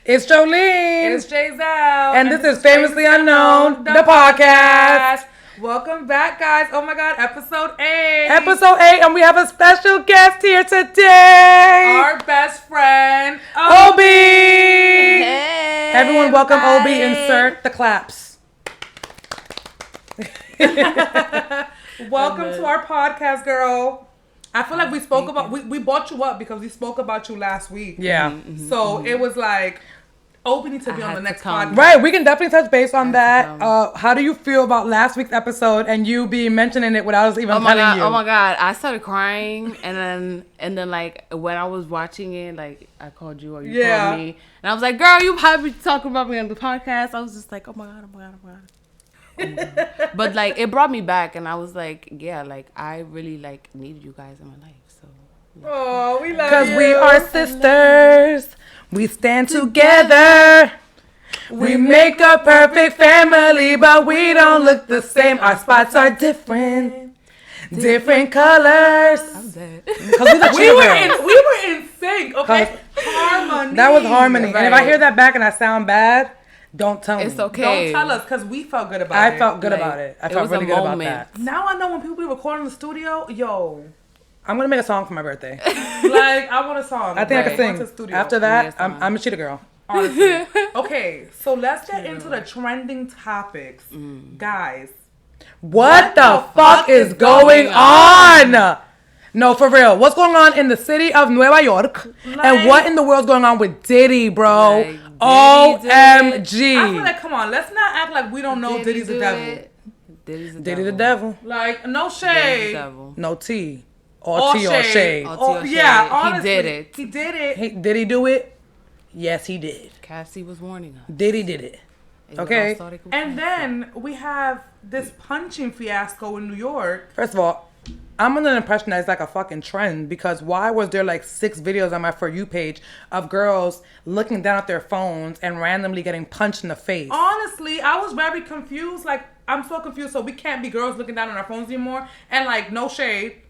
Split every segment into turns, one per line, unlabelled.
It's Joleen.
And it's Jeizel.
And this is Famously Unknown, the podcast.
Welcome back, guys. Oh my God, episode 8.
Episode 8, and we have a special guest here today.
Our best friend,
Obi.
Hey,
everyone, welcome
everybody.
Obi. Insert the claps.
Welcome to our podcast, girl. I feel like we spoke about, we brought you up because we spoke about you last week.
Yeah.
So it was like, Obi needs to be on the next podcast.
Right, we can definitely touch base on that. How do you feel about last week's episode and you be mentioning it without us even telling you?
Oh my God, I started crying and then like when I was watching it, like I called you or you called me, and I was like, girl, you probably talking about me on the podcast. I was just like, oh my God. But like it brought me back, and I was like, yeah, like I really like needed you guys in my life. So
oh, we love you.
Because we are sisters. We stand together. We make a perfect family, but we don't look the same. Our spots are different. Different colors.
I'm dead.
We were in sync, okay? Harmony.
That was harmony.
Right.
And if I hear that back and I sound bad, don't tell me.
It's okay.
Don't tell us, because we felt good about it.
I felt good about it. I felt really good about that.
Now I know when people be recording in the studio, yo,
I'm going to make a song for my birthday.
like, I want a song.
I think I can
Want a
sing.
studio.
After that,
Yes,
I'm a cheetah girl.
Honestly. Okay, so let's get into the trending topics. Guys.
What the fuck is going on? No, for real. What's going on in the city of Nueva York? And what in the world's going on with Diddy, bro?
Like, Diddy
OMG.
I feel like, come on, let's not act like we don't know Diddy's the devil.
Diddy the devil.
Like, no
Diddy's
shade.
the devil.
No tea. Or tea or shade.
Oh,
shade.
yeah,
He
honestly.
did it.
He did it.
Did he do it? Yes, he did.
Cassie was warning us.
Diddy did it.
It
Okay.
all started with
And
Cassie.
then we have this punching fiasco in New York.
First of all, I'm under the impression that it's like a fucking trend, because why was there like 6 videos on my For You page of girls looking down at their phones and randomly getting punched in the face?
Honestly, I was very confused. Like, I'm so confused. So we can't be girls looking down on our phones anymore. And like, no shade.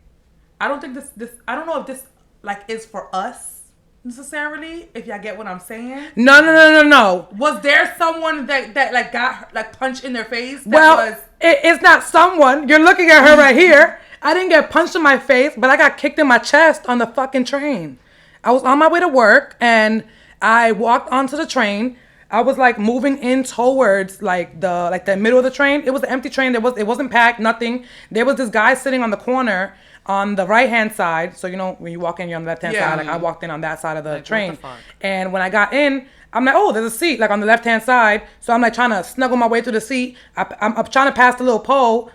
I don't think this I don't know if this like is for us necessarily, if y'all get what I'm saying.
No.
Was there someone that like got like punched in their face?
It's not someone. You're looking at her right here. I didn't get punched in my face, but I got kicked in my chest on the fucking train. I was on my way to work and I walked onto the train. I was like moving in towards like the middle of the train. It was an empty train. It wasn't packed, nothing. There was this guy sitting on the corner on the right hand side. So you know when you walk in, you're on the left hand side. Like I walked in on that side of the train.
what the fuck?
And when I got in, I'm like, oh, there's a seat like on the left hand side. So I'm like trying to snuggle my way through the seat. I'm trying to pass the little pole.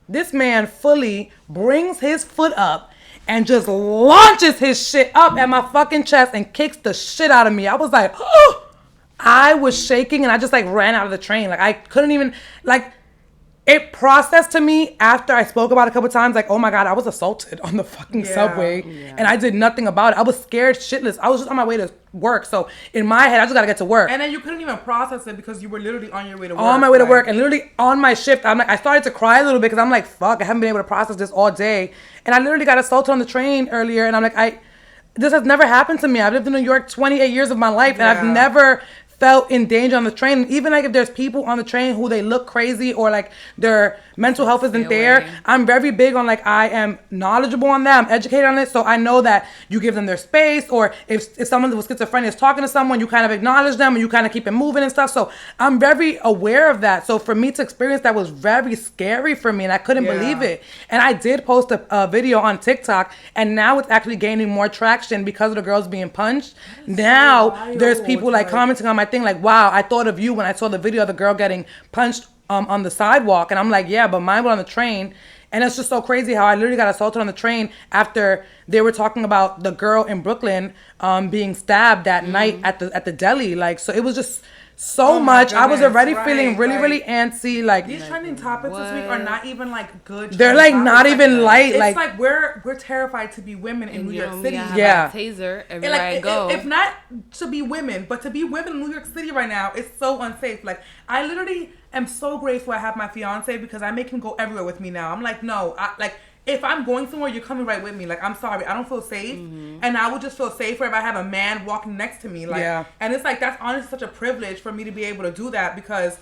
This man fully brings his foot up and just launches his shit up at my fucking chest and kicks the shit out of me. I was like, oh, I was shaking and I just like ran out of the train. Like I couldn't even, like, it processed to me after I spoke about it a couple times, like, oh my God, I was assaulted on the fucking subway and I did nothing about it. I was scared shitless. I was just on my way to work. So in my head, I just got to get to work.
And then you couldn't even process it because you were literally on your way to work.
On my way to work and literally on my shift, I'm like, I started to cry a little bit because I'm like, fuck, I haven't been able to process this all day. And I literally got assaulted on the train earlier and I'm like, this has never happened to me. I've lived in New York 28 years of my life and I've never felt in danger on the train. Even like if there's people on the train who they look crazy or like their mental health isn't there, I'm very big on like I am knowledgeable on that. I'm educated on it, so I know that you give them their space. Or if someone with schizophrenia is talking to someone, you kind of acknowledge them and you kind of keep it moving and stuff. So I'm very aware of that. So for me to experience that was very scary for me and I couldn't believe it. And I did post a video on TikTok and now it's actually gaining more traction because of the girls being punched. Now there's people like commenting on my thing like, wow, I thought of you when I saw the video of the girl getting punched on the sidewalk. And I'm like, yeah, but mine was on the train. And it's just so crazy how I literally got assaulted on the train after they were talking about the girl in Brooklyn being stabbed that night at the deli. Like, so it was just so much.
Goodness,
I was already feeling really antsy. Like,
these trending topics this week are not even like good.
They're like not even light.
It's
like
we're terrified to be women in New York City.
Yeah.
Taser everywhere I go.
If not to be women, but to be women in New York City right now, it's so unsafe. Like I literally am so grateful I have my fiance because I make him go everywhere with me now. I'm like, no, if I'm going somewhere, you're coming right with me. Like, I'm sorry, I don't feel safe. And I would just feel safer if I have a man walking next to me. Like, and it's like, that's honestly such a privilege for me to be able to do that, because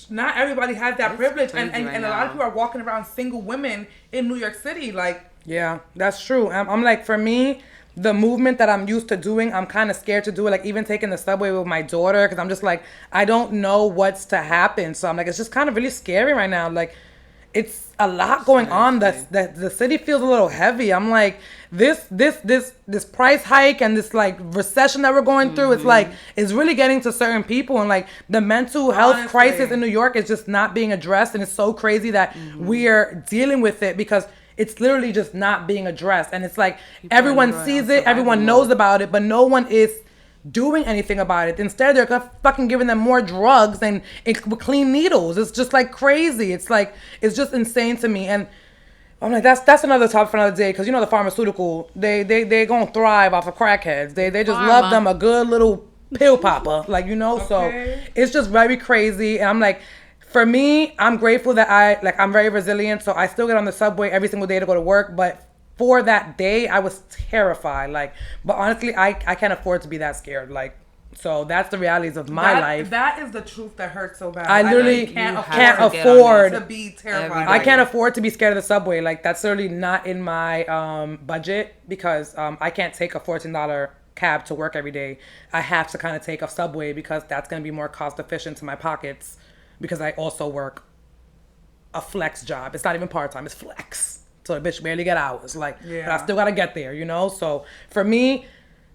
not everybody has that privilege. And a lot of people are walking around single women in New York City. Like,
yeah, that's true. I'm like, for me, the movement that I'm used to doing, I'm kind of scared to do it. Like, even taking the subway with my daughter, because I'm just like, I don't know what's to happen. So I'm like, it's just kind of really scary right now. Like, it's a lot going on. That the city feels a little heavy. I'm like, this price hike and this like recession that we're going through, it's like, it's really getting to certain people, and like the mental health crisis in New York is just not being addressed. And it's so crazy that we are dealing with it, because it's literally just not being addressed. And it's like, everyone sees it, everyone knows about it, but no one is doing anything about it. Instead, they're fucking giving them more drugs and clean needles. It's just like crazy. It's like, it's just insane to me. And I'm like, that's another topic for another day, because you know the pharmaceutical, they gonna thrive off of crackheads. They just love them a good little pill popper, like, you know. So it's just very crazy. And I'm like, for me, I'm grateful that I'm very resilient. So I still get on the subway every single day to go to work, but for that day, I was terrified. Like, but honestly, I can't afford to be that scared. Like, so that's the realities of my life.
That is the truth that hurts so bad.
I literally can't afford
to be terrified.
I can't afford to be scared of the subway. Like, that's literally not in my budget, because I can't take a $14 cab to work every day. I have to kind of take a subway, because that's going to be more cost efficient to my pockets, because I also work a flex job. It's not even part-time, it's flex. So the bitch barely get hours. Like, but I still got to get there, you know? So for me,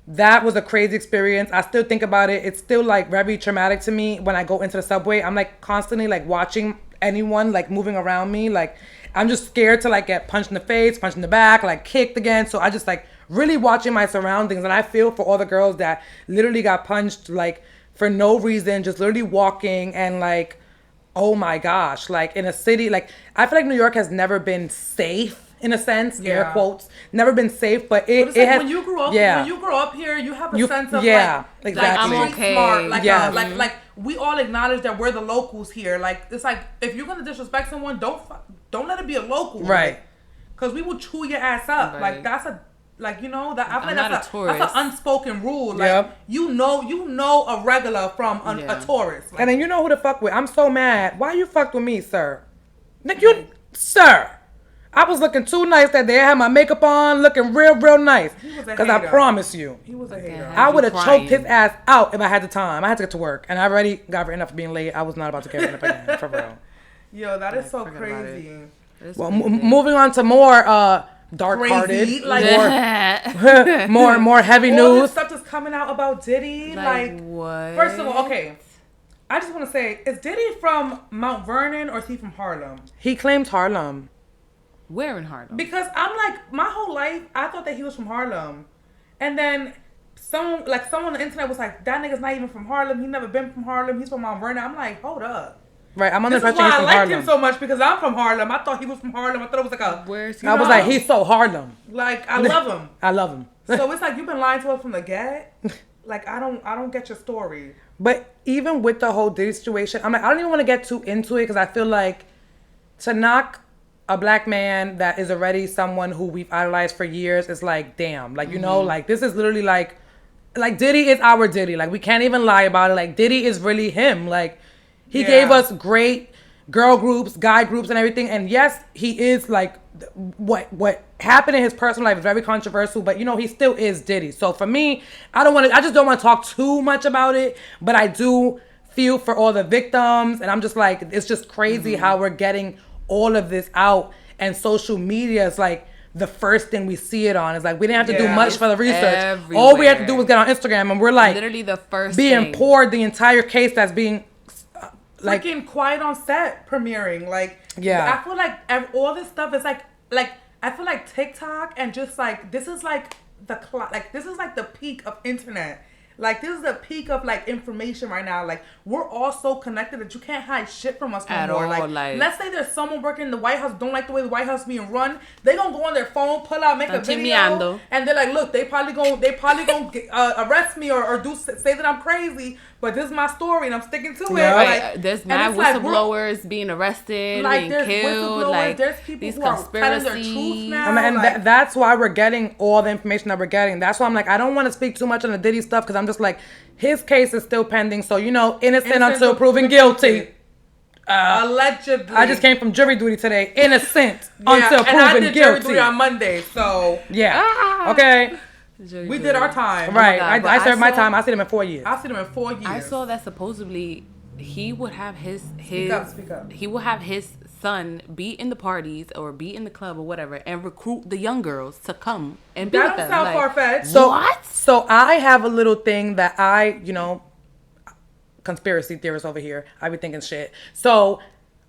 that was a crazy experience. I still think about it. It's still like very traumatic to me when I go into the subway. I'm like constantly like watching anyone like moving around me. Like, I'm just scared to like get punched in the face, punched in the back, like kicked again. So I just like really watching my surroundings. And I feel for all the girls that literally got punched like for no reason, just literally walking, and like, oh my gosh, like in a city, like I feel like New York has never been safe in a sense, air quotes, never been safe, but it
like
has,
when you grow up here, you have a sense of
exactly.
like I'm okay. Smart, like, like we all acknowledge that we're the locals here. Like, it's like, if you're gonna disrespect someone, don't let it be a local, right? Because we will chew your ass up. Right. Like, that's a, like, you know, that I feel like that's an unspoken rule. Like, you know a regular from a tourist. Like,
and then you know who to fuck with. I'm so mad. Why you fucked with me, sir? Like, sir, I was looking too nice that day. I had my makeup on, looking real nice. Because I promise you,
he was a hater.
I would have choked his ass out if I had the time. I had to get to work, and I already got written up for being late. I was not about to get written up again, for real.
Yo, that is so crazy.
Well, moving on to more dark-hearted, like more heavy news.
All this stuff that's coming out about Diddy, like
what?
First of all, okay, I just want to say, is Diddy from Mount Vernon or is he from Harlem?
He claims Harlem.
Where in Harlem?
Because I'm like, my whole life I thought that he was from Harlem, and then someone on the internet was like, that nigga's not even from Harlem. He never been from Harlem. He's from Mount Vernon. I'm like, hold up.
Right, I'm on the
impression he's from Harlem. I liked him so much because I'm from Harlem. I thought he was from Harlem. I thought it was like a.
Where's he?
I was like, he's so Harlem.
Like, I love him.
I love him.
So it's like, you've been lying to us from the get. Like, I don't get your story.
But even with the whole Diddy situation, I'm like, I don't even want to get too into it, because I feel like to knock a black man that is already someone who we've idolized for years is like, damn. Like, you know, like, this is literally like Diddy is our Diddy. Like, we can't even lie about it. Like, Diddy is really him. Like, he gave us great girl groups, guy groups, and everything. And yes, he is like, what happened in his personal life is very controversial, but you know, he still is Diddy. So for me, I just don't want to talk too much about it, but I do feel for all the victims. And I'm just like, it's just crazy how we're getting all of this out, and social media is like the first thing we see it on. It's like, we didn't have to do much for the research. Everywhere. All we have to do was get on Instagram, and we're like
literally the first
being poured the entire case that's being
like freaking Quiet on Set premiering. Like, I feel like all this stuff is like I feel like TikTok and just like this is like the peak of internet. Like, this is the peak of, like, information right now. Like, we're all so connected that you can't hide shit from us no
At
more.
all,
Like, let's say there's someone working in the White House, don't like the way the White House is being run. They gonna go on their phone, pull out, make a video, and they're like, look, they probably gonna arrest me or say that I'm crazy, but this is my story and I'm sticking to it. Like,
there's mad whistleblowers being arrested, being killed. Like,
there's people
these
who are telling their truth now.
And that's why we're getting all the information that we're getting. That's why I'm like, I don't want to speak too much on the Diddy stuff because I'm just like, his case is still pending. So, innocent until proven guilty.
Allegedly.
I just came from jury duty today. Innocent until proven
and I did
guilty.
Jury duty on Monday, so
yeah. Okay.
We did our time.
Right. I served my time. I see them in 4 years.
I see them in 4 years.
I saw that supposedly he would have his
Speak up.
he will have his son be in the parties or be in the club or whatever and recruit the young girls to come and be with them.
That don't sound far-fetched.
So,
what?
So I have a little thing that conspiracy theorist over here. I be thinking shit. So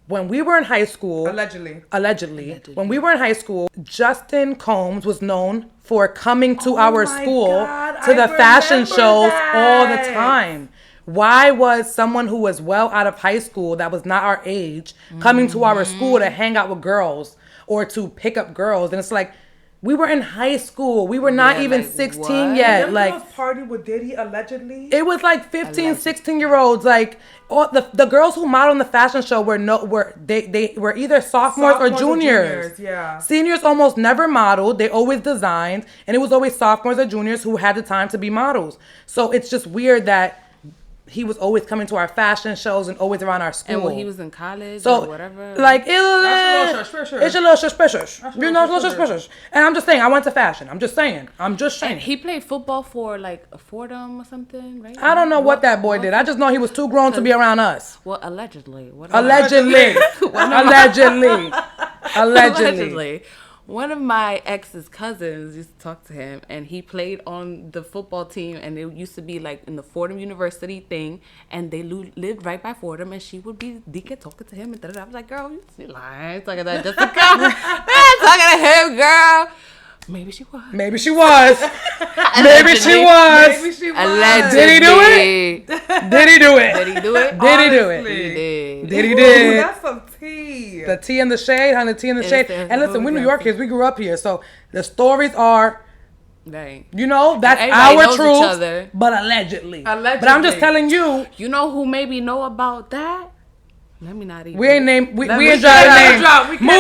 when we were in high school,
allegedly,
when we were in high school, Justin Combs was known for coming to our school to the fashion shows all the time. Why was someone who was well out of high school that was not our age coming to our school to hang out with girls or to pick up girls? And it's like, we were in high school. We were not even 16
what?
yet.
Them
Like,
girls partied with Diddy allegedly.
it was like 15, 16-year-olds. Like, all the girls who modeled in the fashion show they were either sophomores or juniors.
Yeah.
Seniors almost never modeled. They always designed, and it was always sophomores or juniors who had the time to be models. So it's just weird that he was always coming to our fashion shows and always around our school.
And when he was in college or whatever.
Like,
It's a little
suspicious. It's a little suspicious. And I'm just saying, I went to fashion. I'm just saying.
And he played football for like Fordham or something, right?
I don't know what that boy did. I just know he was too grown to be around us.
Well, allegedly. Allegedly. One of my ex's cousins used to talk to him, and he played on the football team, and it used to be like in the Fordham University thing, and they lived right by Fordham, and she would be Dika talking to him, and I was like, girl, you lying, talking to that Jessica, talking to him, girl. Maybe she was.
Maybe she was.
Allegedly.
Did he do it? Did he do it?
Did he do it?
Did he do it?
He did.
Did he did?
That's some tea.
The tea in the shade, honey, the tea in the shade. And listen, we're New York kids. We grew up here. So the stories are,
right.
That's
everybody
our truth. But allegedly. But I'm just telling you.
You know who maybe know about that? Let me not even.
We ain't named. We ain't dropping names.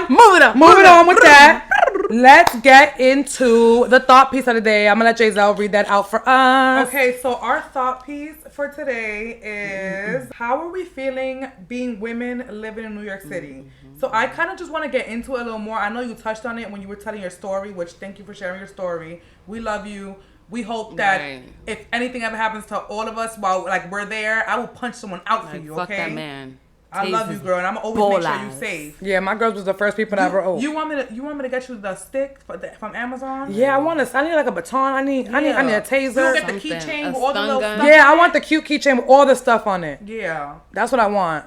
Moving on with that. Let's get into the thought piece of the day. I'm gonna let Jeizel read that out for us.
Okay, so our thought piece for today is how are we feeling being women living in New York City? So I kind of just want to get into it a little more. I know you touched on it when you were telling your story, which thank you for sharing your story. We love you. We hope that if anything ever happens to all of us while we're there, I will punch someone out for you, okay?
Fuck that man.
I love you, girl, and I'm gonna always make sure you're safe.
Yeah, my girls was the first people that ever.
You want me to get you the stick from Amazon?
Yeah, I need like a baton. I need a taser.
You get the keychain with all the little stuff.
Yeah, I want the cute keychain with all the stuff on it.
Yeah,
that's what I want.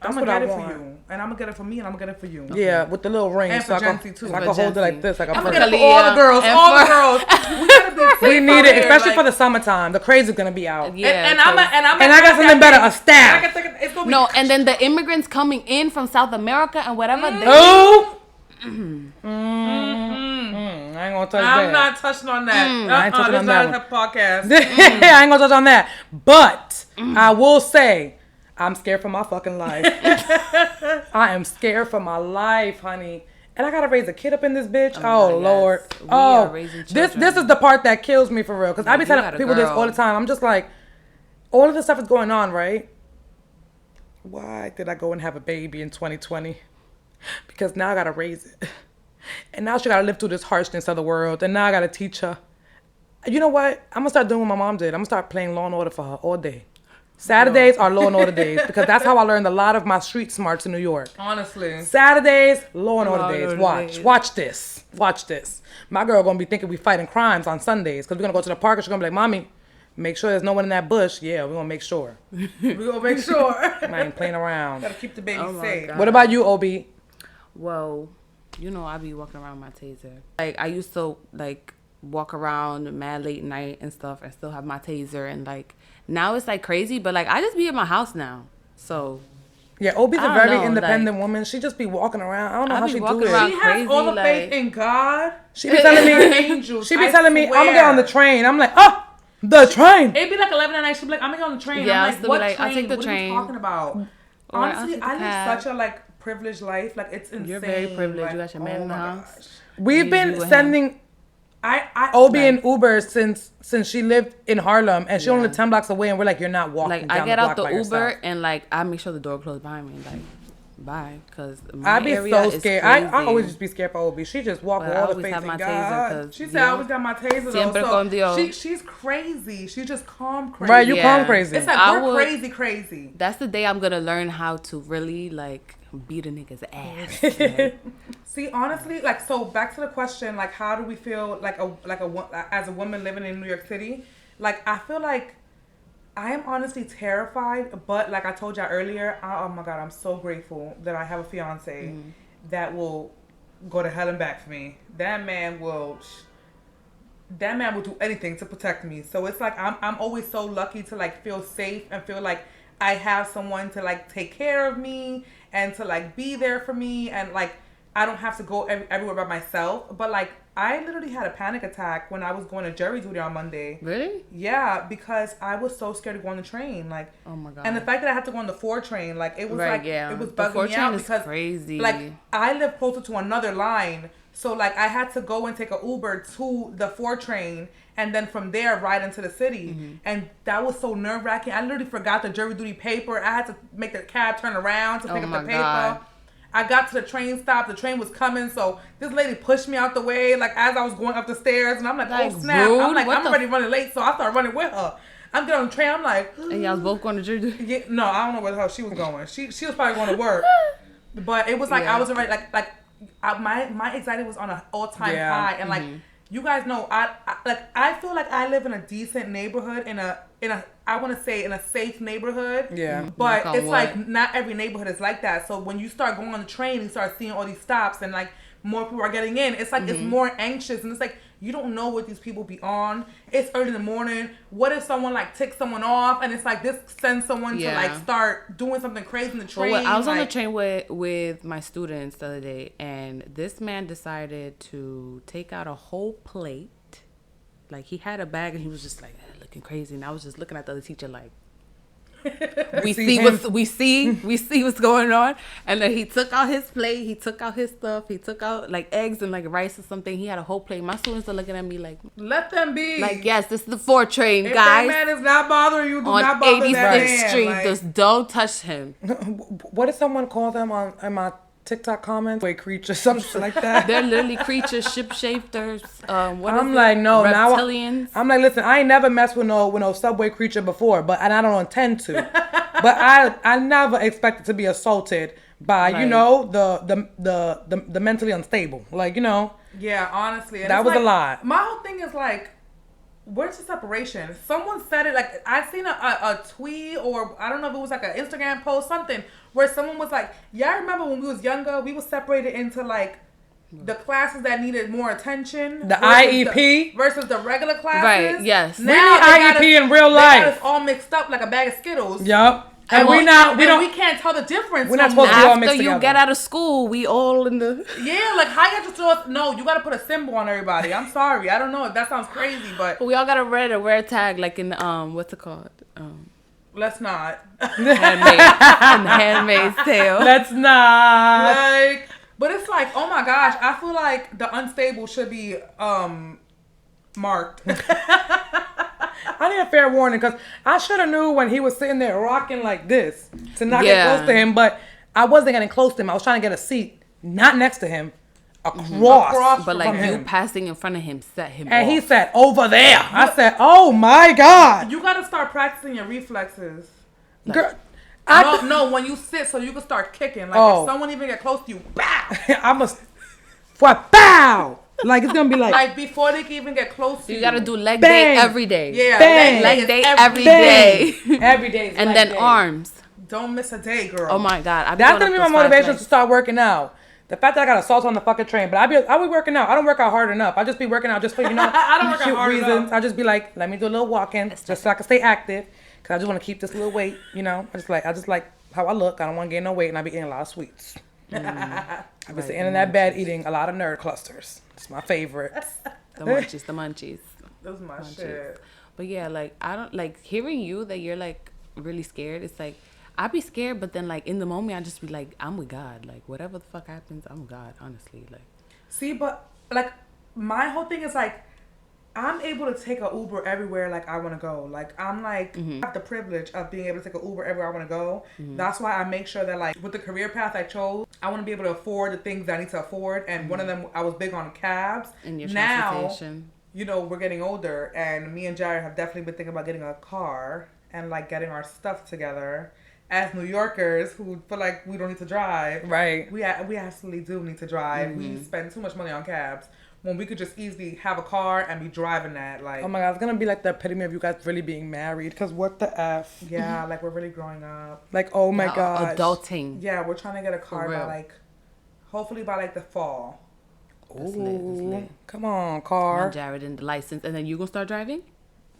I'm gonna get it for you, and I'm gonna get it for me, and I'm gonna get it for you.
Yeah, with the little ring,
and
so
for Jency too.
So I can hold it like this, like
I'm gonna get it for all the girls. All the girls. We gotta be safe.
We need it, especially for the summertime. The craze is gonna be out.
Yeah,
and I
got something better, a staff.
And then the immigrants coming in from South America and whatever.
I ain't gonna touch that.
I'm not touching on that.
I ain't touching on that
podcast.
I ain't gonna touch on that. But I will say, I'm scared for my fucking life. I am scared for my life, honey. And I gotta raise a kid up in this bitch. Oh Lord. This is the part that kills me for real. Because I be telling people this all the time. I'm just like, all of this stuff is going on, right? Why did I go and have a baby in 2020? Because now I gotta raise it. And now she gotta live through this harshness of the world. And now I gotta teach her. You know what? I'm gonna start doing what my mom did. I'm gonna start playing Law and Order for her all day. Saturdays are Law and Order days because that's how I learned a lot of my street smarts in New York.
Honestly.
Saturdays, Law and Order days. Watch this. My girl gonna be thinking we fighting crimes on Sundays because we're gonna go to the park and she's gonna be like, Mommy, make sure there's no one in that bush. Yeah, we're gonna make sure.
I
ain't playing around.
Gotta keep the baby safe.
What about you, Obi?
Well, I be walking around my taser. Like I used to walk around mad late night and stuff and still have my taser. And like now it's like crazy, but like I just be in my house now. So
Yeah, Obi's a
I don't
very
know,
independent
like-
woman. She just be walking around. I don't know
I
how
be
she do
walking
it.
around
She has
crazy,
all the faith
like-
in God.
She be telling me,
Angels.
she be
I
telling me, I'm gonna get
swear.
on the train. I'm like, oh, the train.
It'd be like 11 at night. She'd be like, I'm gonna get on the train.
Yeah, I'll
I'm like,
still be
what
like,
train?
I'll take the
what
train.
are you talking about?
Or I'll
Honestly,
take the
I live
cab.
such a like privileged life. Like it's insane.
You're very privileged.
Like,
You got your man in the
my
house.
gosh.
We've
You
been
with him.
sending
I
Obi
Like-
in Uber since she lived in Harlem, and she only
Yeah.
lived 10 blocks away, and we're like, you're not walking
Like
down
I get
the
out
block
the
by
Uber
yourself.
and like I make sure the door closed behind me. Like bye, because
I'd be so scared. I always just be scared for Obi. She just walk
But
with
I
all the
always
faith
have
in
my
God.
taser, 'cause
She said I always got my taser
Siempre
though.
con Dios.
So she's crazy. She's just calm crazy.
Right, you
Yeah.
calm crazy.
It's like
I
we're
would-
crazy.
That's the day I'm gonna learn how to really like beat a nigga's ass. Like,
See, honestly, like, so back to the question, like, how do we feel like as a woman living in New York City? Like, I feel like I am honestly terrified, but like I told y'all earlier, oh my God, I'm so grateful that I have a fiance that will go to hell and back for me. That man will do anything to protect me. So it's like I'm always so lucky to like feel safe and feel like I have someone to like take care of me and to like be there for me, and like I don't have to go everywhere by myself. But like I literally had a panic attack when I was going to jury duty on Monday.
really?
Yeah, because I was so scared to go on the train. Like,
Oh my god.
and the fact that I had to go on the 4 train, like it was
Right,
like
yeah.
it was
The
bugging
4
me
train
out
is
because
crazy.
like I live closer to another line, so like I had to go and take a Uber to the 4 train and then from there ride into the city, and that was so nerve wracking. I literally forgot the jury duty paper. I had to make the cab turn around to pick up
my
the paper.
God.
I got to the train stop. The train was coming, so this lady pushed me out the way, like as I was going up the stairs, and I'm like,
Like,
oh snap!
rude?
I'm like,
What
I'm
the
already running late, so I started running with her. I'm getting on the train. I'm like,
And y'all was both going to jury.
yeah, no, I don't know where the hell she was going. She was probably going to work, but it was like
Yeah.
I was already my anxiety was on an all-time
Yeah.
high, and like you guys know, I feel like I live in a decent neighborhood in a I want to say in a safe neighborhood.
Yeah.
But
Knock on
it's
wood.
like not every neighborhood is like that. So when you start going on the train, you start seeing all these stops and like more people are getting in. It's like it's more anxious, and it's like you don't know what these people be on. It's early in the morning. What if someone like ticks someone off, and it's like this sends someone to like
Yeah.
start doing something crazy in the train?
I was on the
like-
train with my students the other day, and this man decided to take out a whole plate. Like he had a bag, and he was just like looking crazy, and I was just looking at the other teacher like, we see what's going on. And then he took out his plate, he took out his stuff, he took out like eggs and like rice or something. He had a whole plate. My students are looking at me like
Let them be.
yes, this is the 4 train,
If
guys.
that man is not bothering you, do
On
not bother that
86th
man.
Street,
Like,
just don't touch him.
What did someone call them on my TikTok comments? Way creature, something like that.
They're literally creatures, ship-shapers.
I'm like, no, now
reptilians.
I'm like, listen, I ain't never messed with no subway creature before, and I don't intend to. But I never expected to be assaulted by
Right.
the mentally unstable. Like,
yeah, honestly. And
That
it's
was a
like,
lot.
My whole thing is like, where's the separation? Someone said it, like, I seen a tweet, or I don't know if it was like an Instagram post, something, where someone was like, yeah, I remember when we was younger, we was separated into like the classes that needed more attention.
The
versus
IEP?
versus the regular classes.
Right, yes.
We need IEP in real
They got
life.
us all mixed up like a bag of Skittles.
Yup. And
We
we
can't tell the difference.
We're not
no
supposed
more.
to be all
After
mixed
you
together.
get out of school, we all in the...
Yeah, like how you just throw us? No, you gotta put a symbol on everybody. I'm sorry, I don't know if that sounds crazy, but
We all got to wear a tag like in what's it called?
let's not.
Handmaid's Tale.
Let's not.
Like, but it's like, oh my gosh, I feel like the unstable should be marked.
I need a fair warning because I should have knew when he was sitting there rocking like this to not get
Yeah.
close to him, but I wasn't getting close to him. I was trying to get a seat, not next to him, across
But like
from
you
him.
passing in front of him set him
And
off.
he said, over there. I said, oh my God.
You gotta start practicing your reflexes.
Girl,
No, when you sit, so you can start kicking. Like
Oh.
if someone even get close to you, bow.
I must, bow. Like it's going to be
Like before they can even get close to you.
You got to do leg
Bang.
day every day.
Yeah,
Bang.
Leg
is
day
every
every
day.
day.
every day. is
And
leg
then
day.
arms.
Don't miss a day, girl.
Oh my God. I be
That's
going
going to be
up
my
those 5
motivation to
legs.
start working out. The fact that I got assault on the fucking train, but I be working out. I don't work out hard enough. I just be working out just for,
I don't work out
cute
hard
reasons.
enough.
I just be like, let me do a little walking just so I can stay active. Cause I just want to keep this little weight, I just like how I look. I don't want to gain no weight, and I be eating a lot of sweets. I be sitting in that bed eating a lot of nerd clusters. It's my favorite.
The munchies.
Those my shit.
But yeah, like I don't like hearing you that you're like really scared. It's like I'd be scared, but then like in the moment I just be like, I'm with God. Like whatever the fuck happens, I'm with God. Honestly, like.
See, but like my whole thing is like I'm able to take an Uber everywhere like I want to go. Like I'm like I have the privilege of being able to take an Uber everywhere I want to go. That's why I make sure that like with the career path I chose, I want to be able to afford the things that I need to afford. And one of them, I was big on cabs.
And your
now,
transportation.
we're getting older, and me and Jared have definitely been thinking about getting a car and like getting our stuff together. As New Yorkers who feel like we don't need to drive,
Right.
We absolutely do need to drive. We spend too much money on cabs when we could just easily have a car and be driving that. Like,
Oh my God, it's gonna be like the epitome of you guys really being married. Cause what the F?
yeah, like we're really growing up.
Like, oh my God.
Adulting.
Yeah, we're trying to get a car
For
by
real.
like, hopefully by like the fall.
That's lit, that's lit.
Come on,
On
car.
Jared and the license, and then you gonna start driving?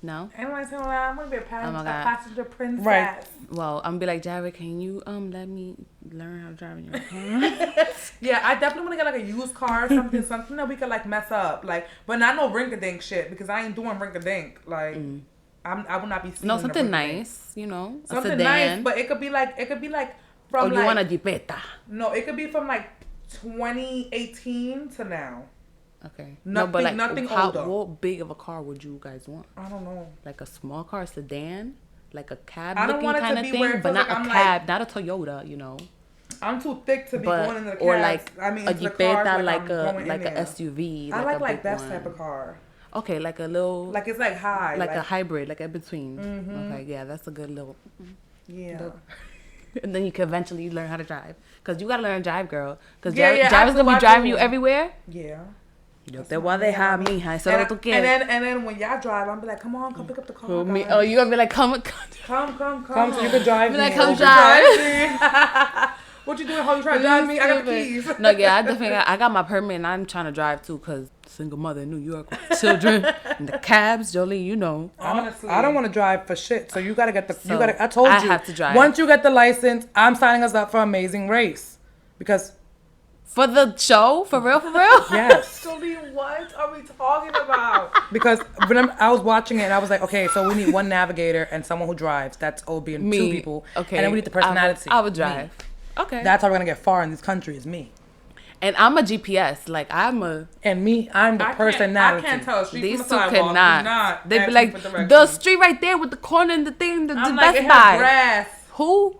No.
And I'm saying, I'm gonna be a
Oh my God.
passenger princess.
Right.
Well, I'm gonna be like, Jared, can you let me learn how to drive in your car?
Yeah, I definitely want to get like a used car or something that we could like mess up, like, but not no rink-a-dink shit because I ain't doing rink-a-dink. Like, I will not be. Seen
No,
in a
something
rink-a-dink.
nice, a
Something
sedan.
nice, but it could be like from
Oh,
like
you want a Jeepeta?
no, it could be from like 2018 to now.
Okay.
Nothing- nothing older.
What big of a car would you guys want?
I don't know.
Like a small car, sedan, like a cab
I don't
looking
want it to
kind of
be where
thing,
it
but
feels
not
like
a
I'm
cab, not a Toyota,
I'm too thick to be
But
going into the cabs.
or like
I mean,
a
into the cars
Jeepeta,
I'm
like
going in
a
there.
SUV.
I
a
like
big
that
one.
type of car.
Okay, like a little,
Like it's like high.
like a hybrid, like in between.
Mm-hmm.
Okay, yeah, that's a good little.
Yeah.
And then you can eventually learn how to drive, cause you gotta learn to drive, girl. Cause
Yeah, yeah,
Jared's gonna be
absolutely.
driving you everywhere.
Yeah.
Yo te voy a dejar, mija. Eso es lo que tú
And
quieres.
then when y'all drive, I'm be like, come on, come pick up the car.
Oh,
guys.
oh, you gonna be like, come.
Come
So you could drive
Be
me.
like, come
over.
drive.
What you doing? How you trying to drive me? I got the keys.
No, yeah, I definitely I got my permit and I'm trying to drive too, cause single mother in New York with children in the cabs, Joleen,
Honestly,
I don't want to drive for shit. So you gotta get the.
So,
I told you.
I have to drive.
Once you get the license, I'm signing us up for Amazing Race, because
For the show, for real.
yes,
Joleen, what are we talking about?
because when I was watching it, and I was like, okay, so we need one navigator and someone who drives. That's all being two people.
Okay.
And then we need the personality.
I would
Me.
drive. Okay.
That's how we're gonna get far in this country. Is me.
And I'm a GPS. Like I'm a.
And me, I'm the personality.
I can't tell a street
These
from
two
a sidewalk. Do
cannot.
not
They'd be
ask
like
me for directions.
the street right there with the corner and the thing. The
I'm
Best
like, it
Buy.
has grass
Who?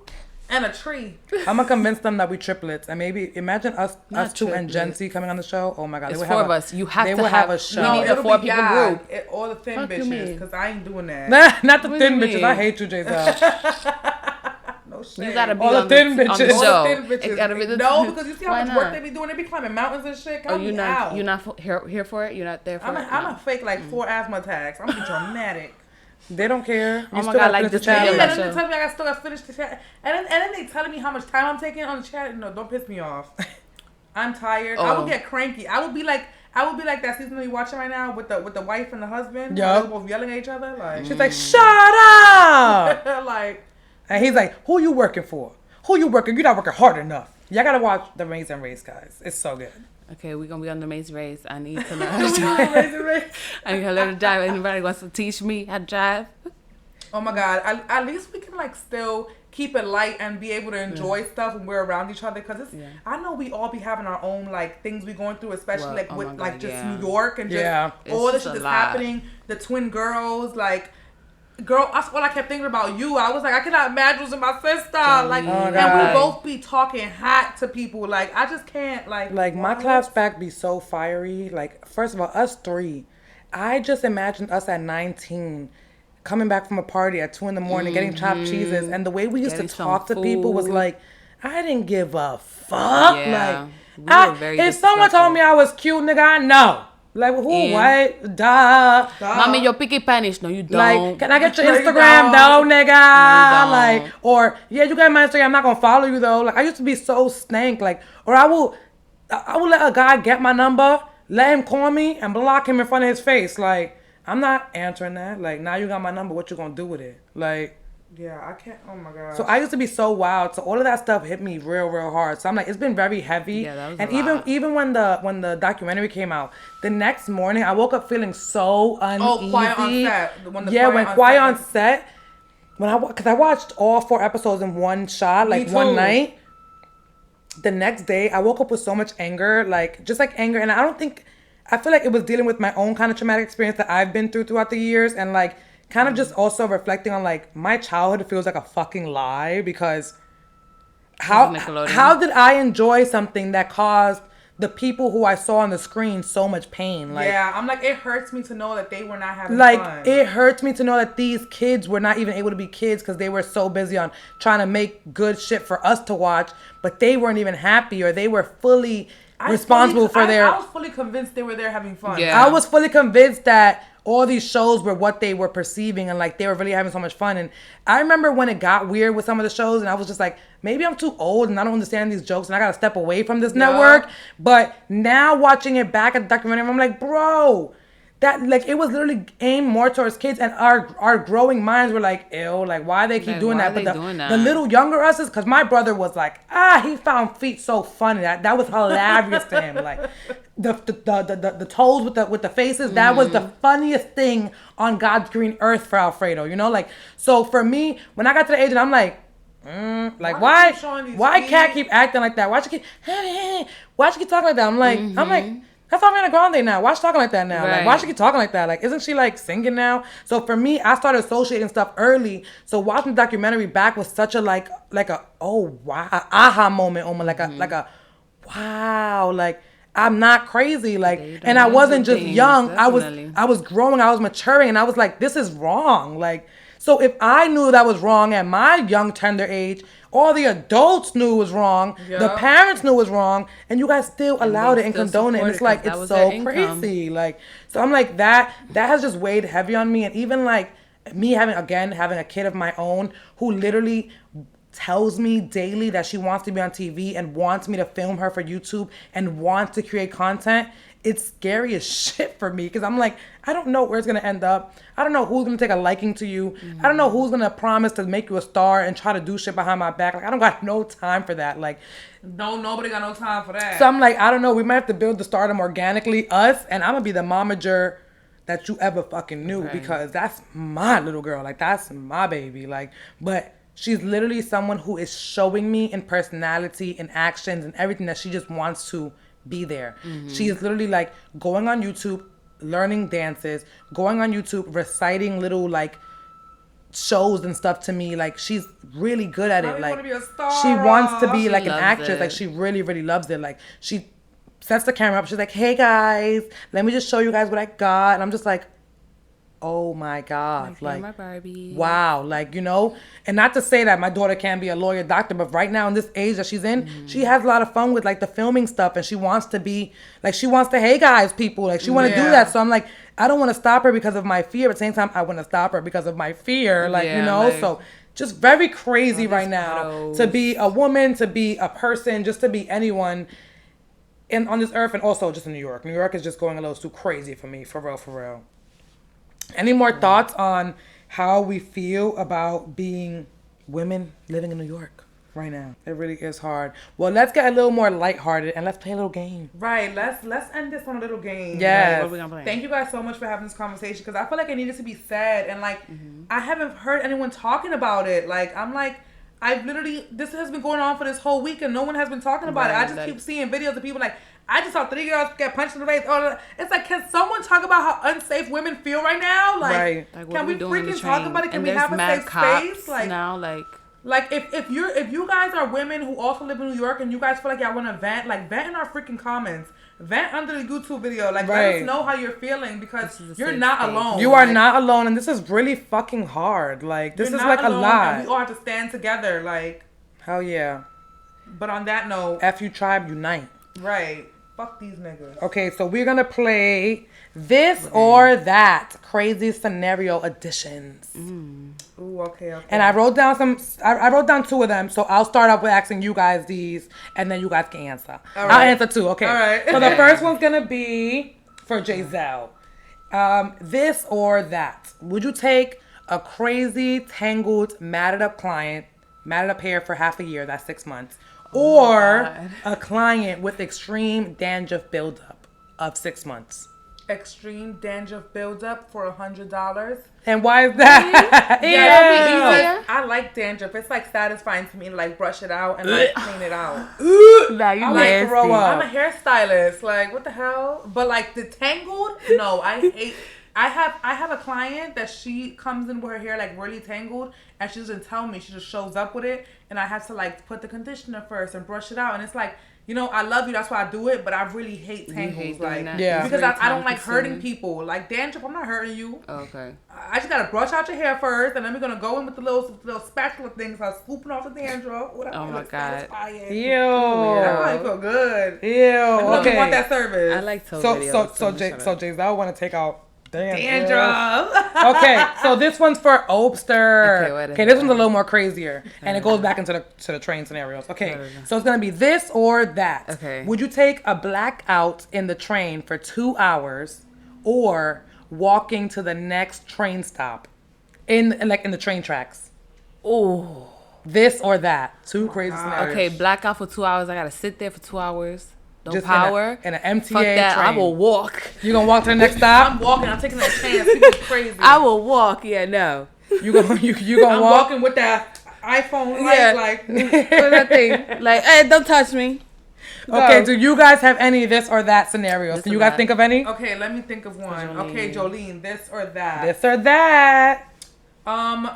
and a tree.
I'm gonna convince them that we triplets, and maybe imagine us
Not
two and Gen
triplets.
Z coming on the show. Oh my God,
It's
they would
four
have
of
a-
us. You have
they
to
would
have
a show.
No, need a
it'll be
4 people
y'all.
group.
All the thin
Fuck you
bitches,
mean.
because I ain't doing that.
Not the
What do
thin
you
bitches. I
mean?
hate you, Giselle.
No shit.
You gotta be
All the
on
thin
the, on
bitches.
the
All
show.
All the thin bitches.
It gotta be the
No, because you see how
Why
much work
not?
they be doing. They be climbing mountains and shit.
Oh,
Count me out.
you're not here for it. You're not there for
I'm
it.
a fake like 4 asthma attacks. I'm gonna be dramatic.
They don't care. You
Oh my
still
God,
gotta
like
finish the
this
challenge.
video
And
that
then they
show.
tell me I still gotta finish the chat. And then they telling me how much time I'm taking on the chat. No, don't piss me off. I'm tired. I
Oh.
would get cranky. I would be like that season we watching right now with the wife and the husband.
Yup.
They're both yelling at each other. Like
She's like, shut up.
like
And he's like, who you working for? Who you working? You're not working hard enough. Y'all gotta watch The Amazing Race, guys. It's so good.
Okay, we're gonna be on the Amazing Race. I need to learn how to drive. I need to learn to drive. Anybody wants to teach me how to drive?
oh my God. At least we can like still keep it light and be able to enjoy stuff when we're around each other. Cause it's I know we all be having our own like things we going through, especially
Well,
like
oh
with
my God,
like just
yeah.
New York and just
Yeah.
all the
It's
shit
just
that's
a lot.
happening. The twin girls, like. Girl, that's all I kept thinking about you. I was like, I cannot imagine losing my sister. Like,
Oh,
and
God.
we both be talking hot to people. Like, I just can't. Like
My
what?
claps back be so fiery. Like, first of all, us three. I just imagined us at 19 coming back from a party at 2 a.m, getting chopped cheeses. And the way we used
Getting
to talk to
some
people was
food.
like, I didn't give a fuck.
Yeah. We
Like,
were very
if someone told
disrespectful.
me I was cute, nigga, I know. Like, who,
Yeah.
what? Duh.
Mommy, you're picky Spanish. No, you don't.
Like, can I get your
No, you
Instagram?
don't.
No, nigga.
No, you
Like,
don't.
or yeah, you got my Instagram. I'm not gonna follow you though. Like, I used to be so stank. Like, or I will I would let a guy get my number, let him call me, and block him in front of his face. Like, I'm not answering that. Like, now you got my number. What you gonna do with it? Like,
Yeah, I can't. Oh my god.
so I used to be so wild. So all of that stuff hit me real, real hard. So I'm like, it's been very heavy.
Yeah, that was
and
a lot.
even when the documentary came out, the next morning I woke up feeling so uneasy.
Quiet on Set. When
Quiet on Set. Because I watched all 4 episodes in one shot, like one night. The next day, I woke up with so much anger, like just like anger, and I feel like it was dealing with my own kind of traumatic experience that I've been through throughout the years, and like kind of just also reflecting on like my childhood feels like a fucking lie because how did I enjoy something that caused the people who I saw on the screen so much pain? Like,
yeah, I'm like, it hurts me to know that they were not having
like
fun.
it hurts me to know that these kids were not even able to be kids because they were so busy on trying to make good shit for us to watch, but they weren't even happy or they were fully responsible for their.
I was fully convinced they were there having fun.
Yeah.
I was fully convinced that all these shows were what they were perceiving and like they were really having so much fun. And I remember when it got weird with some of the shows and I was just like, maybe I'm too old and I don't understand these jokes and I gotta step away from this network. But now watching it back at the documentary, I'm like, bro, that like it was literally aimed more towards kids and our growing minds were like, ew, like why they keep doing that? But the little younger us's, because my brother was like, he found feet so funny. That was hilarious to him. Like the toes with the faces, that was the funniest thing on God's green earth for Alfredo, you know? Like, so for me, when I got to the age and I'm like, like why cat keep acting like that? Why she keep talking like that? I'm like, that's Ariana Grande now. Why she talking like that now?
Right.
Like, why she keep talking like that? Like, isn't she like singing now? So for me, I started associating stuff early. So watching the documentary back was such a like a oh wow aha moment, almost like a wow, like I'm not crazy. Like, and I wasn't just young.
Definitely.
I was growing. I was maturing, and I was like, this is wrong. Like, so if I knew that was wrong at my young tender age, all the adults knew was wrong. Yep. The parents knew was wrong, and you guys still allowed it and condoned it. And it's like it's so crazy. Like, so I'm like that has just weighed heavy on me. And even like me having a kid of my own who literally tells me daily that she wants to be on TV and wants me to film her for YouTube and wants to create content. It's scary as shit for me because I'm like, I don't know where it's going to end up. I don't know who's going to take a liking to you. I don't know who's going to promise to make you a star and try to do shit behind my back. Like, I don't got no time for that. Like,
no, nobody got no time for that.
So I'm like, I don't know. We might have to build the stardom organically, us, and I'm going to be the momager that you ever fucking knew because that's my little girl. Like, that's my baby. Like, but she's literally someone who is showing me in personality, in actions, and everything that she just wants to be there. She is literally like going on YouTube, learning dances, going on YouTube, reciting little like shows and stuff to me. Like, she's really good at it. Like, she wants to be like an actress. Like, she really, really loves it. Like, she sets the camera up. She's like, hey guys, let me just show you guys what I got. And I'm just like, oh my God. Like,
my Barbie.
Wow. Like, you know, and not to say that my daughter can't be a lawyer, doctor, but right now in this age that she's in, she has a lot of fun with like the filming stuff and she wants to be like, she wants to, hey guys, people, like she want to do that. So I'm like, I don't want to stop her because of my fear. But at the same time, I want to stop her because of my fear. Like, you know, like, so just very crazy right now to be a woman, to be a person, just to be anyone on this earth. And also just in New York. New York is just going a little too crazy for me, for real, for real. Any more thoughts on how we feel about being women living in New York right now? It really is hard. Well, let's get a little more lighthearted and let's play a little game.
Right. Let's end this on a little game.
Yes.
Like, what are we gonna play? Thank you guys so much for having this conversation because I feel like it needed to be said and like I haven't heard anyone talking about it. Like I'm like this has been going on for this whole week and no one has been talking about it. I just keep seeing videos of people like, I just saw 3 girls get punched in the face. It's like, can someone talk about how unsafe women feel right now? Like, can we freaking talk about it? Can we have a safe space? Like
now,
like if you guys are women who also live in New York and you guys feel like y'all want to vent, like vent in our freaking comments. Vent under the YouTube video. Like, let us know how you're feeling because you're not alone.
You are not alone, and this is really fucking hard. Like, this is like a lot.
And we all have to stand together. Like,
hell yeah.
But on that note,
F you tribe, unite.
Right. Fuck these niggas.
Okay, so we're gonna play this or that crazy scenario editions.
Ooh, okay.
And I wrote down I wrote down 2 of them, so I'll start off with asking you guys these, and then you guys can answer.
All right.
I'll answer 2. Okay.
All right.
So the first one's gonna be for Jeizel. This or that. Would you take a crazy, tangled, matted up client, matted up hair for half a year, that's 6 months, or a client with extreme dandruff buildup of 6 months?
Extreme dandruff buildup for $100.
And why is that?
Yeah, I like dandruff. It's like satisfying to me to like brush it out and like clean it out.
Nah, you
I like
nasty.
throw up.
I'm a hairstylist. Like, what the hell? But like the tangled, no, I hate. I have a client that she comes in with her hair like really tangled, and she doesn't tell me. She just shows up with it, and I have to like put the conditioner first and brush it out. And it's like, you know, I love you, that's why I do it, but I really hate tangles.
hate
Like,
doing that.
Yeah.
because
Very
I don't like hurting
time-consuming.
people. Like dandruff, I'm not hurting you.
Okay.
I just gotta brush out your hair first, and then we're gonna go in with the little spatula things, like scooping off the dandruff. Whatever.
Oh my
Like,
God.
satisfying.
Ew.
That might feel good.
Ew.
Let me
Okay.
want that service.
I like toe
So
videos.
Jeizel want to take out
dandruff.
Okay, so this one's for Obster.
Okay, what is
Okay, this
it?
one's a little more crazier, and it goes back into the train scenarios. Okay, so it's gonna be this or that.
Okay.
Would you take a blackout in the train for 2 hours, or walking to the next train stop, in the train tracks?
Oh.
This or that. 2 crazy scenarios.
Okay, blackout for 2 hours. I gotta sit there for 2 hours. No
Just
power.
in an MTA
Fuck that. I
train.
will walk.
You gonna walk to the next stop?
I'm walking. I'm taking that chance. People crazy.
I will walk. Yeah, no.
You gonna
I'm
walk?
walking with that iPhone light,
Yeah.
like.
What's that thing? Like, hey, don't touch me.
Okay,
Go.
do you guys have any this or that scenarios?
This
Can
or
you guys
that.
think of any?
Okay, let me think of one.
Joleen.
Okay, Joleen, this or that.
This or that.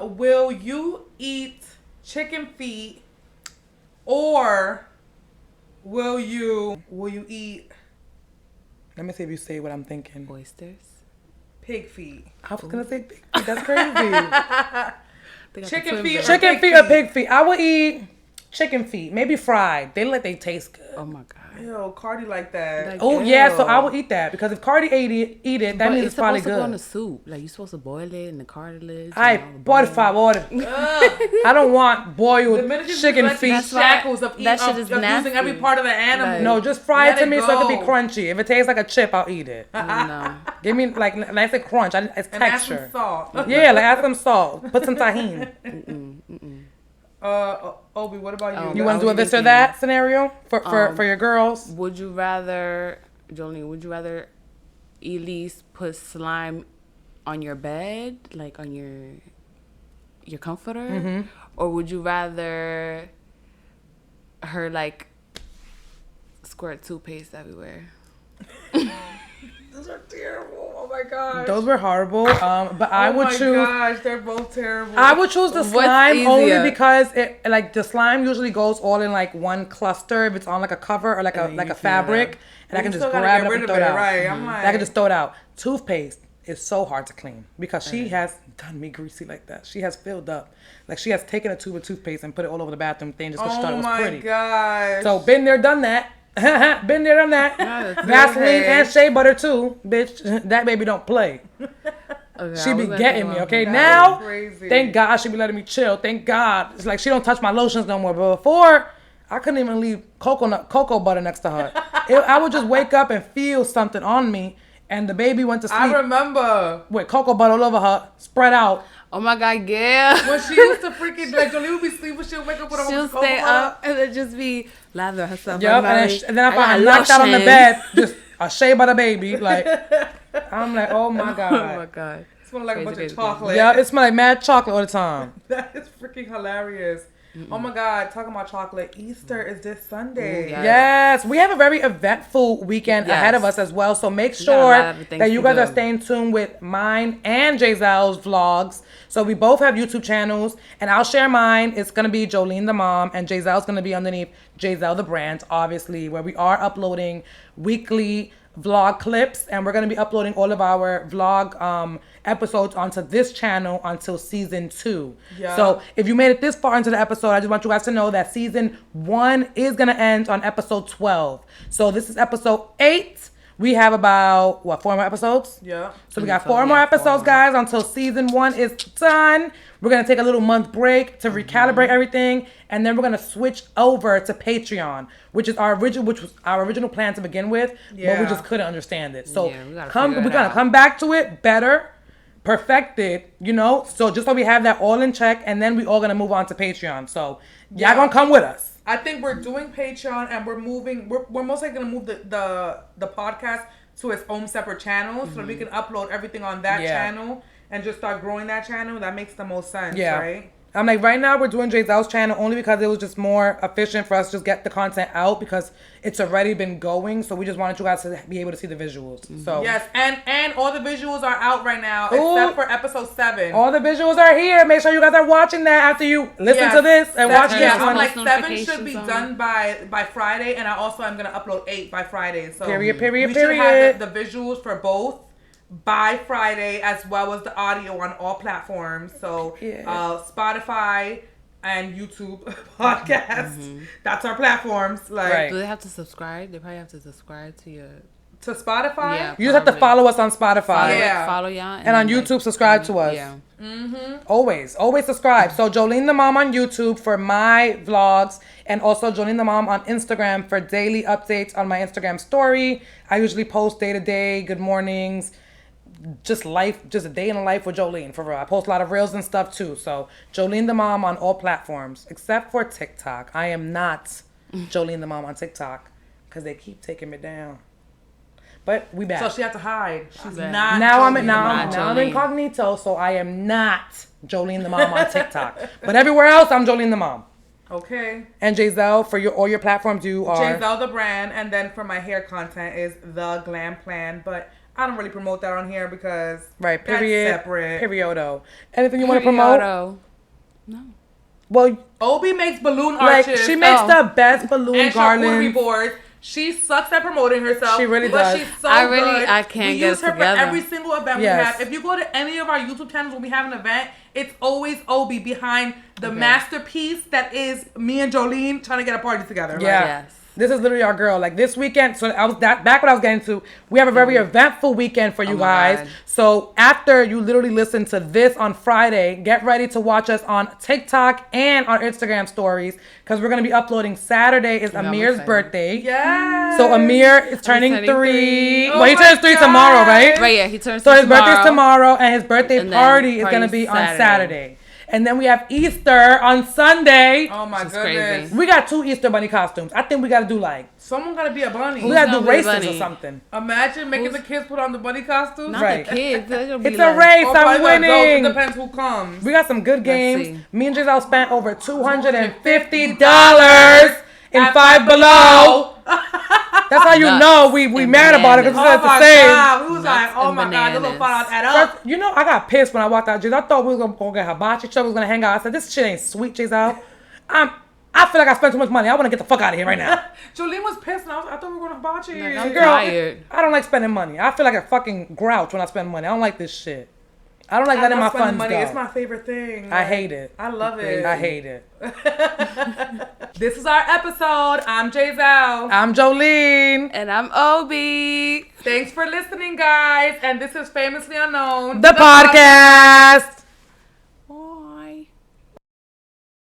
Will you eat chicken feet, or will you eat
Let me see if you say what I'm thinking.
Oysters.
pig feet?
I was gonna say pig feet. That's crazy.
They got the
Chicken
twin
feet
version.
Chicken
pig
feet or
feet?
pig feet? I would eat chicken feet, maybe fried. They look like they taste good.
Oh my god.
Ew, Cardi like that.
Like,
Oh yeah, so
ew.
I would eat that because if Cardi ate it, that
But
means it's probably
supposed to go in
good.
the soup. Like, you're supposed to boil it in the cartilage.
Ay,
and all the
por
bones.
favor.
Ugh.
I don't want boiled
The minute you
chicken
let
feet.
these
That's why-
shackles of,
that shit
of
is
using
nasty.
every part of the animal.
Like-
No, just fry
Let
it to
it
me so it can be
go.
crunchy. If it tastes like a chip, I'll eat it.
No.
Give me like nice and crunch. It's
and add some
texture.
salt.
Yeah, like add some salt. Put some tahini.
Obi, what about you?
You want to do a
was
this or
thinking,
that scenario for your girls?
Would you rather, Jolene, would you rather Elise put slime on your bed, like on your comforter?
Mm-hmm.
Or would you rather her like squirt toothpaste everywhere?
Those are terrible. Oh my gosh.
Those were horrible. But I would choose.
Gosh, they're both terrible.
I would choose the
What's
slime only
easier?
because it like the slime usually goes all in like one cluster if it's on like a cover or like a
you
like a
can,
fabric, and I can
You
just
still gotta
grab
get
it up
rid
and
of
throw it
it,
out.
right? I'm like,
And I can just throw it out. Toothpaste is so hard to clean because she has done me greasy like that. She has filled up, like she has taken a tube of toothpaste and put it all over the bathroom thing just because she thought it
oh
was
my
pretty.
gosh.
So been there, done that. Been there, done that.
that's
Vaseline
okay.
and shea butter too, bitch. That baby don't play.
Okay,
She
I
be
was gonna
getting
think
me,
about
okay?
that.
Now,
crazy.
thank God she be letting me chill. Thank God. It's like she don't touch my lotions no more. But before, I couldn't even leave cocoa butter next to her. I would just wake up and feel something on me, and the baby went to sleep
I remember
with cocoa butter all over her, spread out.
Oh my god, yeah.
when she used to freaking like Jolie would be sleeping, she'll wake up with a
She'll
whole
stay
cocoa
up and then just be lather herself.
Yup,
like,
and then I
got
find knocked out on the
lotion.
bed, just a shea butter baby. Like, I'm like, oh my
Oh my
God.
god.
Smell like a
Crazy,
bunch
crazy,
of chocolate.
Yeah, it smell like mad chocolate all the time.
That is freaking hilarious. Oh my God, talking about chocolate. Easter is this Sunday.
Ooh, yeah.
Yes, we have a very eventful weekend ahead of us as well. So make
got a
sure
lot of things
that you
to
guys are
do.
staying tuned with mine and Jeizel's vlogs. So we both have YouTube channels, and I'll share mine. It's gonna be Joleen the mom, and Jeizel's gonna be underneath Jeizel the brand, obviously, where we are uploading weekly vlog clips, and we're gonna be uploading all of our vlog episodes onto this channel until season 2.
Yeah.
So if you made it this far into the episode, I just want you guys to know that season 1 is going to end on episode 12. So this is episode 8. We have about, 4 more episodes?
Yeah.
So we got 4 more episodes, guys, until season 1 is done. We're going to take a little month break to recalibrate everything. And then we're going to switch over to Patreon, which was our original plan to begin with. But we
Yeah.
just couldn't understand it. So
Yeah, we gotta
we're
figure it
going to
out.
come back to it better, perfected, So just so we have that all in check. And then we all going to move on to Patreon. So y'all going to come with us.
I think we're doing Patreon and we're moving. We're most likely gonna move the podcast to its own separate channel so that we can upload everything on that channel and just start growing that channel. That makes the most sense, right?
I'm like, right now we're doing Jeizel's channel only because it was just more efficient for us to just get the content out because it's already been going. So we just wanted you guys to be able to see the visuals. So
Yes, and all the visuals are out right now
Ooh.
except for episode 7.
all the visuals are here. Make sure you guys are watching that after you listen to this and watch
Turn
this
on
I'm
one.
like 7 should
notifications
be
on.
done by Friday, and I also am gonna upload 8 by Friday. So
Period.
we should have the visuals for both by Friday as well as the audio on all platforms. So Spotify and YouTube podcast. That's our platforms. Like
Right.
Do they have to subscribe? They probably have to subscribe to your.
to Spotify.
Yeah.
You just have to follow us on Spotify.
Yeah.
Follow y'all.
And on YouTube, subscribe to us.
Yeah.
Always subscribe. So Joleen the Mom on YouTube for my vlogs, and also Joleen the Mom on Instagram for daily updates on my Instagram story. I usually post day to day, good mornings, just a day in the life with Joleen, for real. I post a lot of reels and stuff too. So Joleen the Mom on all platforms except for TikTok. I am not Joleen the Mom on TikTok because they keep taking me down. But we back.
So she had to hide. She's
Back.
not.
Now I'm
Joleen.
now
Not
I'm
Joleen.
incognito, so I am not Joleen the Mom on TikTok. But everywhere else, I'm Joleen the Mom.
Okay.
And Jeizel, for all your platforms, you are.
Jeizel the brand, and then for my hair content is the Glam Plan, but I don't really promote that on here because
Right,
that's
period.
separate.
Periodo. Anything you want to promote?
Periodo. No.
Well,
Obi makes balloon
like,
arches.
she makes
Oh.
the best balloon
and charcuterie
garlands.
boards. She sucks at promoting herself.
She really
but
does.
She's so
I really-
good.
I can't
we
get
use
it
her
together.
for every single event
Yes.
we have. If you go to any of our YouTube channels when we have an event, it's always Obi behind the masterpiece that is me and Joleen trying to get a party together. Like,
Yeah.
Yes.
This is literally our girl. Like this weekend, so I was back what I was getting to. We have a very eventful weekend for you
Oh my
guys.
God.
So after you literally listen to this on Friday, get ready to watch us on TikTok and on Instagram stories because we're gonna be uploading. Saturday is
I'm
Amir's
excited.
birthday.
Yes.
So Amir is turning
turning
3.
three.
Well, he
Oh my
turns 3 tomorrow,
God.
right?
Right, yeah, he turns
So
three
his birthday's tomorrow, and his birthday
And then
party is gonna
party's
be on
Saturday.
Saturday. And then we have Easter on Sunday.
Oh my
This is
goodness.
crazy.
We got 2 Easter bunny costumes. I think we gotta do
Someone gotta be a bunny.
we gotta do
gonna be
races
bunny?
or something.
Imagine making the kids put on the bunny costumes.
Not
Right.
the kids. They're gonna be
It's a
like,
race.
Or probably
I'm
the adults. It
winning.
depends who comes.
We got some good
Let's
games.
see.
Me and Jeizel spent over $250 in
At
Five Below. That's how you
Nuts
know we
and
mad about it because
Oh
we said it's
my
the same.
God. We was like,
Nuts
oh
and
my God, the little
bananas.
fall out add up.
You know, I got pissed when I walked out. Jeizel, I thought we was gonna go get hibachi. Chuck was gonna hang out. I said, "This shit ain't sweet, Jeizel. I feel like I spent too much money. I want to get the fuck out of here right now."
Jolene was pissed, and I thought we were going to hibachi.
Like, I'm
Girl,
tired.
I don't like spending money. I feel like a fucking grouch when I spend money. I don't like this shit. I don't like letting my
love spending
funds
money.
go.
It's my favorite thing.
I hate it.
I love it.
I hate it.
This is our episode. I'm Jeizel.
I'm Joleen.
And I'm Obi.
Thanks for listening, guys. And this is Famously Unknown.
The podcast.